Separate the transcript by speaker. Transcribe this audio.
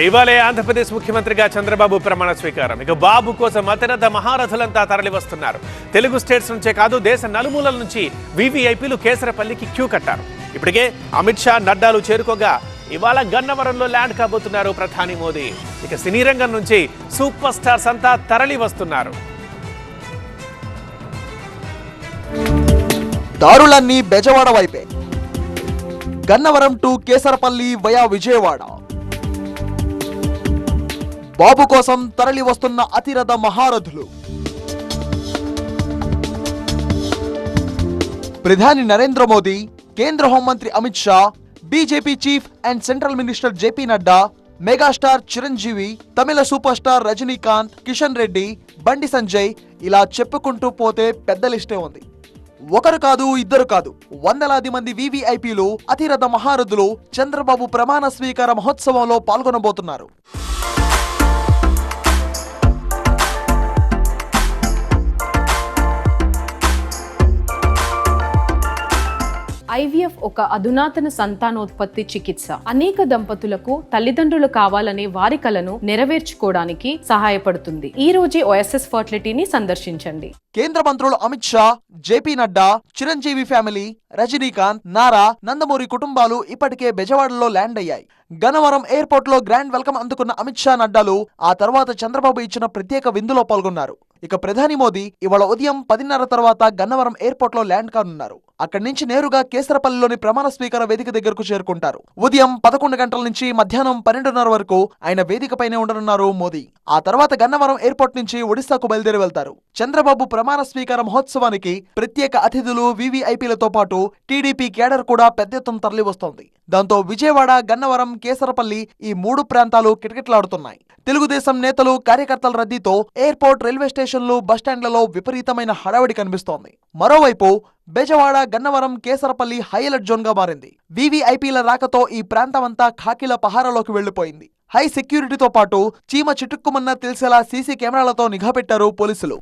Speaker 1: ఇవాళే ఆంధ్రప్రదేశ్ ముఖ్యమంత్రిగా చంద్రబాబు ప్రమాణ స్వీకారం. ఇక బాబు కోసం అతిరథ మహారథులంతా తరలి వస్తున్నారు. తెలుగు స్టేట్స్ నుంచే కాదు, దేశ నలుమూలల నుంచి వీవీఐపీలు కేసరపల్లికి క్యూ కట్టారు. ఇప్పటికే అమిత్ షా, నడ్డాలు చేరుకోగా ఇవాళ గన్నవరంలో ల్యాండ్ కాబోతున్నారు ప్రధాని మోదీ. ఇక సినీ రంగం నుంచి సూపర్ స్టార్స్ అంతా తరలి వస్తున్నారు.
Speaker 2: దారులన్నీ బెజవాడ వైపే. Gannavaram to Kesarapalli via Vijayawada. బాబు కోసం తరలి వస్తున్న అతిరథ మహారథులు. ప్రధాని నరేంద్ర మోదీ, కేంద్ర హోంమంత్రి Amit Shah, BJP chief and central minister JP Nadda, megastar Chiranjeevi, Tamil super star Rajinikanth, Kishan Reddy, Bandi Sanjay, ఇలా చెప్పుకుంటూ పోతే పెద్ద లిస్టే ఉంది. ఒకరు కాదు, ఇద్దరు కాదు, వందలాది మంది వీవీఐపీలు, అతిరథ మహారథులు చంద్రబాబు ప్రమాణ స్వీకార మహోత్సవంలో పాల్గొనబోతున్నారు.
Speaker 3: ఐవీఎఫ్ ఒక అధునాతన సంతానోత్పత్తి చికిత్స. అనేక దంపతులకు తల్లిదండ్రులు కావాలనే వారి కలను నెరవేర్చుకోవడానికి సహాయపడుతుంది. ఈ రోజే ఓఎస్ఎస్ ఫర్టిలిటీని సందర్శించండి.
Speaker 2: కేంద్ర మంత్రులు అమిత్ షా, జేపీ నడ్డా, చిరంజీవి ఫ్యామిలీ, రజనీకాంత్, నారా, నందమూరి కుటుంబాలు ఇప్పటికే బెజవాడలో ల్యాండ్ అయ్యాయి. గన్నవరం ఎయిర్పోర్ట్ లో గ్రాండ్ వెల్కమ్ అందుకున్న అమిత్ షా, నడ్డాలు ఆ తర్వాత చంద్రబాబు ఇచ్చిన ప్రత్యేక విందులో పాల్గొన్నారు. ఇక ప్రధాని మోదీ ఇవాళ ఉదయం 10:30 తర్వాత గన్నవరం ఎయిర్పోర్ట్ లో ల్యాండ్ కానున్నారు. అక్కడి నుంచి నేరుగా కేసరపల్లిలోని ప్రమాణ స్వీకార వేదిక దగ్గరకు చేరుకుంటారు. ఉదయం 11 గంటల నుంచి మధ్యాహ్నం 12:30 వరకు ఆయన వేదికపైనే ఉండనున్నారు మోదీ. ఆ తర్వాత గన్నవరం ఎయిర్పోర్ట్ నుంచి ఒడిశాకు బయలుదేరి వెళ్తారు. చంద్రబాబు ప్రమాణ స్వీకార మహోత్సవానికి ప్రత్యేక అతిథులు, వీవీఐపీలతో పాటు టీడీపీ కేడర్ కూడా పెద్ద ఎత్తున తరలి వస్తోంది. దాంతో విజయవాడ, గన్నవరం, కేసరపల్లి ఈ 3 ప్రాంతాలు కిటకిటలాడుతున్నాయి. తెలుగుదేశం నేతలు, కార్యకర్తల రద్దీతో ఎయిర్పోర్ట్, రైల్వే స్టేషన్లు, బస్టాండ్లలో విపరీతమైన హడావిడి కనిపిస్తోంది. మరోవైపు Bezawada, Gannavaram, Kesarapalli high alert zone గా మారింది. వీవీఐపీల రాకతో ఈ ప్రాంతమంతా ఖాకీల పహారాలోకి వెళ్లిపోయింది. హై సెక్యూరిటీతో పాటు చీమ చిటుక్కుమన్నా తెలిసేలా సీసీ కెమెరాలతో నిఘా పెట్టారు పోలీసులు.